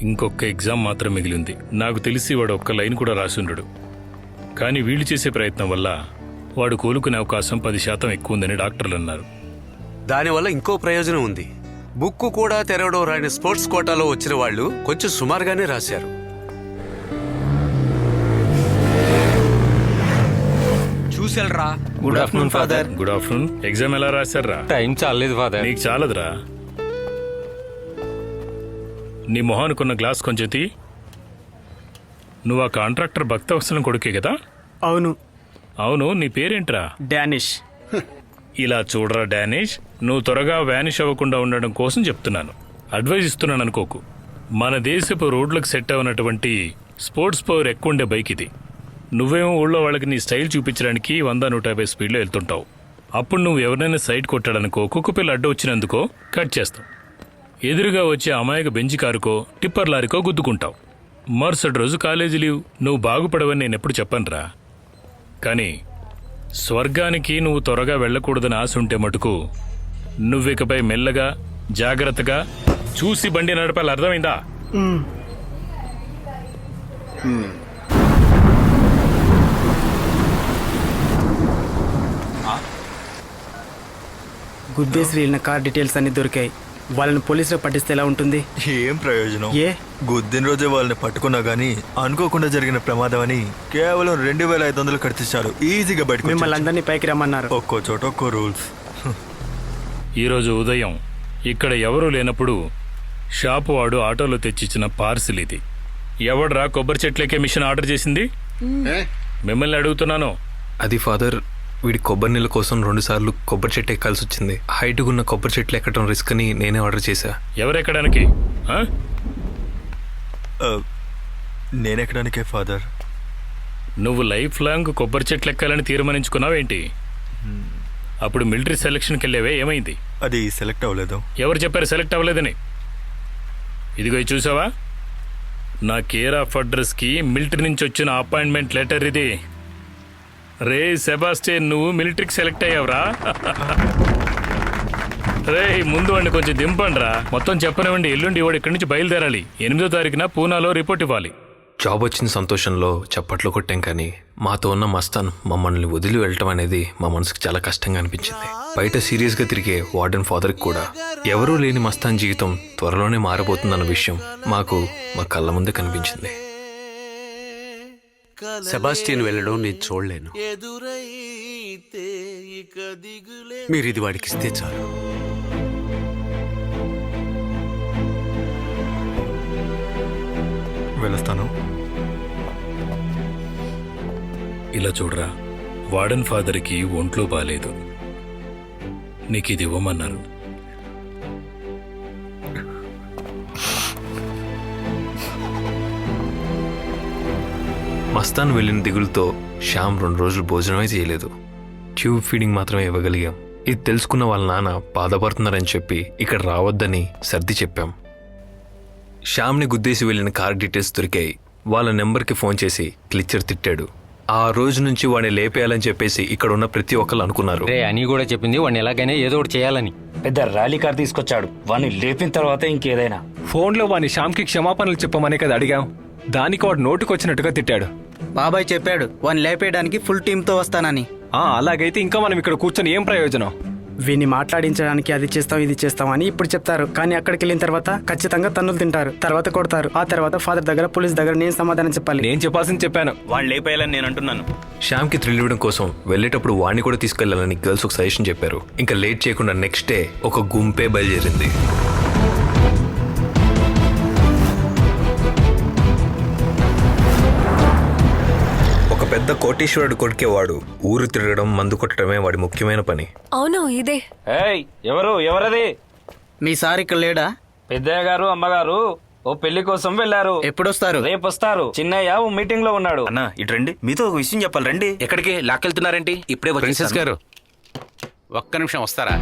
ఇంకొక ఎగ్జామ్ మాత్రం మిగిలింది. నాకు తెలిసి వాడు ఒక్క లైన్ కూడా రాసుండడు. కానీ వీళ్ళు చేసే ప్రయత్నం వల్ల వాడు కోలుకునే అవకాశం 10% ఎక్కువ ఉందని డాక్టర్లు అన్నారు. దానివల్ల ఇంకో ప్రయోజనం ఉంది. బుక్కు కూడా తెరవడం రాని స్పోర్ట్స్ కోటాలో వచ్చిన వాళ్ళు కొంచెం సుమారుగానే రాశారు. చూసెల్రా. Good afternoon father. Good afternoon. Exam ఎలా రాశారా? టైం చాలేదు ఫాదర్. నీకు చాలదురా. నీ మొహానుకున్న గ్లాస్ కొంచెం తీ. నువ్వు ఆ కాంట్రాక్టర్ భక్తవత్సలం కొడుకే కదా? అవును. అవును, నీ పేరేంట్రా? డానిష్. ఇలా చూడరా డానిష్, నువ్వు త్వరగా వ్యానిష్ అవ్వకుండా ఉండడం కోసం చెప్తున్నాను. అడ్వైజ్ ఇస్తున్నాను అనుకోకు. మన దేశపు రోడ్లకు సెట్ అవునటువంటి స్పోర్ట్స్ పవర్ ఎక్కువ ఉండే బైక్ ఇది. నువ్వేమో ఊళ్ళో వాళ్ళకి నీ స్టైల్ చూపించడానికి 100-150 స్పీడ్లో వెళ్తుంటావు. అప్పుడు నువ్వు ఎవరినైనా సైడ్ కొట్టాడనుకో, కుక్కపిల్ల అడ్డు వచ్చినందుకో కట్ చేస్తావు. ఎదురుగా వచ్చే అమాయక బెంచి కారుకో టిప్పర్ లారీకో గుద్దుకుంటావు. మరుసటి రోజు కాలేజీ లీవ్. నువ్వు బాగుపడవని నేను ఎప్పుడు చెప్పనురా. కానీ స్వర్గానికి నువ్వు త్వరగా వెళ్ళకూడదని ఆశ ఉంటే మటుకు నువ్వికపై మెల్లగా జాగ్రత్తగా చూసి బండి నడపాలి. అర్థమైందా? గుద్దేసి వెళ్ళిన కార్ డీటెయిల్స్ అన్ని దొరికాయి. వాళ్ళని పోలీసులు పట్టిస్తే ఎలా ఉంటుంది? ఏం ప్రయోజనం? ఏ గుద్దిన రోజే వాళ్ళని పట్టుకున్నా గానీ అనుకోకుండా జరిగిన ప్రమాదం అని కేవలం 2500 కట్టించారు. ఈజీగా బయటకు మిమ్మల్ని వచ్చేయచ్చు. అందరినీ పైకి రమ్మన్నారు. ఒక్కో చోట ఒక్కో రూల్స్. ఈరోజు ఉదయం ఇక్కడ ఎవరూ లేనప్పుడు షాపు వాడు ఆటోలో తెచ్చిచ్చిన పార్సిల్ ఇది. ఎవడ్రా కొబ్బరి చెట్లకే మిషన్ ఆర్డర్ చేసింది? మిమ్మల్ని అడుగుతున్నాను. అది ఫాదర్, వీడి కొబ్బరి నీళ్ళ కోసం 2 సార్లు కొబ్బరి చెట్టు ఎక్కాల్సి వచ్చింది. హైట్గా ఉన్న కొబ్బరి చెట్లు ఎక్కడం రిస్క్ అని నేనే ఆర్డర్ చేశా. ఎవరెక్కడానికి? నేనెక్కడానికే ఫాదర్. నువ్వు లైఫ్ లాంగ్ కొబ్బరి చెట్లు ఎక్కాలని తీర్మానించుకున్నావేంటి? అప్పుడు మిలిటరీ సెలక్షన్కి వెళ్ళేవే, ఏమైంది? అది సెలెక్ట్ అవ్వలేదు. ఎవరు చెప్పారు సెలెక్ట్ అవ్వలేదని? ఇదిగో ఇది చూసావా? నా కేర్ ఆఫ్ అడ్రస్కి మిలిటరీ నుంచి వచ్చిన అపాయింట్మెంట్ లెటర్ ఇది. రే సెబాస్టియన్, నువ్వు మిలిటరీకి సెలెక్ట్ అయ్యావురా. రే ముందు వాడిని కొంచెం దింపండిరా. మొత్తం చెప్పనివ్వండి. ఎల్లుండి వాడు ఇక్కడి నుంచి బయలుదేరాలి. 8వ తారీఖున పూనాలో రిపోర్ట్ ఇవ్వాలి. జాబ్ వచ్చిన సంతోషంలో చప్పట్లు కొట్టాం, కానీ మాతో ఉన్న మస్తాన్ మమ్మల్ని వదిలి వెళ్ళటం అనేది మా మనసుకు చాలా కష్టంగా అనిపించింది. బయట సీరియస్గా తిరిగే వార్డెన్ ఫాదర్కి కూడా ఎవరూ లేని మస్తాన్ జీవితం త్వరలోనే మారబోతుందన్న విషయం మాకు మా కళ్ళ ముందే కనిపించింది. సెబాస్టియన్ వెళ్ళడం నేను చూడలేను. మీరు ఇది వాడికి ఇస్తే చాలు. వెళ్ళొస్తాను. ఇలా చూడరా, వార్డెన్ ఫాదర్కి ఒంట్లో బాలేదు. నీకు ఇది ఇవ్వమన్నారు. మస్తాన్ వెళ్ళిన దిగులుతో శ్యామ్ 2 రోజులు భోజనమే చేయలేదు. ట్యూబ్ ఫీడింగ్ మాత్రమే ఇవ్వగలిగాం. ఇది తెలుసుకున్న వాళ్ళ నాన్న బాధపడుతున్నారని చెప్పి ఇక్కడ రావద్దని సర్ది చెప్పాం. శ్యామ్ని గుద్దేసి వెళ్ళిన కార్ డీటెయిల్స్ దొరికాయి. వాళ్ళ నెంబర్కి ఫోన్ చేసి క్లిచ్చర్ తిట్టాడు. ఆ రోజు నుంచి వాడిని లేపేయాలని చెప్పేసి ఇక్కడ ఉన్న ప్రతి ఒక్కరు అనుకున్నారు. రే అని కూడా చెప్పింది వాడిని ఎలాగైనా ఏదో ఒకటి చేయాలని. పెద్ద ర్యాలీ కార్ తీసుకొచ్చాడు. వాడిని లేపిన తర్వాత ఇంకేదైనా. ఫోన్లో వాని శ్యామ్కి క్షమాపణలు చెప్పమనే కదా అడిగాం. దానికి వాడు నోటుకొచ్చినట్టుగా తిట్టాడు. బాబాయ్ చెప్పాడు వాడిని లేపేయడానికి ఫుల్ టీంతో వస్తానని. అలాగైతే ఇంకా మనం ఇక్కడ కూర్చొని ఏం ప్రయోజనం? వీన్ని మాట్లాడించడానికి అది చేస్తాం ఇది చేస్తాం అని ఇప్పుడు చెప్తారు, కానీ అక్కడికి వెళ్ళిన తర్వాత ఖచ్చితంగా తన్నులు తింటారు, తర్వాత కొడతారు. ఆ తర్వాత ఫాదర్ దగ్గర పోలీస్ దగ్గర నేను సమాధానం చెప్పాలి. నేను చెప్పాల్సింది చెప్పాను. వాడిని లేపేయాలని నేను అంటున్నాను. శ్యామ్కి థ్రిల్ ఇవ్వడం కోసం వెళ్ళేటప్పుడు వాడిని కూడా తీసుకెళ్లాలని గర్ల్స్ ఒక సజెషన్ చెప్పారు. ఇంకా లేట్ చేయకుండా నెక్స్ట్ డే ఒక గుంపే బయలుదేరింది. పెద్ద కోటీశ్వరుడు కొడుకేవాడు. ఊరు తిరగడం, మందు కొట్టడమే వాడి ముఖ్యమైన పని. అవును ఇదే. ఎవరది? మీ సార్ ఇక్కడ లేడా? పెద్దయ్య గారు అమ్మగారు ఓ పెళ్లి కోసం వెళ్ళారు. ఎప్పుడొస్తారు? రేపు వస్తారు. చిన్నయ్య ఓ మీటింగ్ లో ఉన్నాడు. అన్న ఇటు రండి, మీతో ఒక విషయం చెప్పాలి. రండి. ఎక్కడికి లాక్కెళ్తున్నారేంటి? ఇప్పుడే ప్రిన్సెస్ గారు ఒక్క నిమిషం వస్తారా?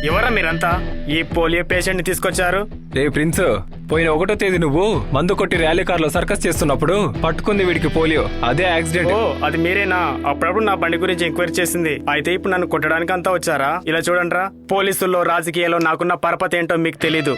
ఎవరా మీరంతా? ఈ పోలియో పేషెంట్ ని తీసుకొచ్చారు. రే ప్రిన్స్, పోయిన 1వ తేదీ నువ్వు మందు కొట్టి ర్యాలీ కార్లో సర్కస్ చేస్తున్నప్పుడు పట్టుకుంది వీడికి పోలియో. అదే యాక్సిడెంట్. ఓ అది మీరేనా? అప్పుడప్పుడు నా బండి గురించి ఎంక్వైరీ చేసింది. అయితే ఇప్పుడు నన్ను కొట్టడానికి అంతా వచ్చారా? ఇలా చూడండిరా, పోలీసుల్లో రాజకీయాల్లో నాకున్న పరపతి ఏంటో మీకు తెలీదు.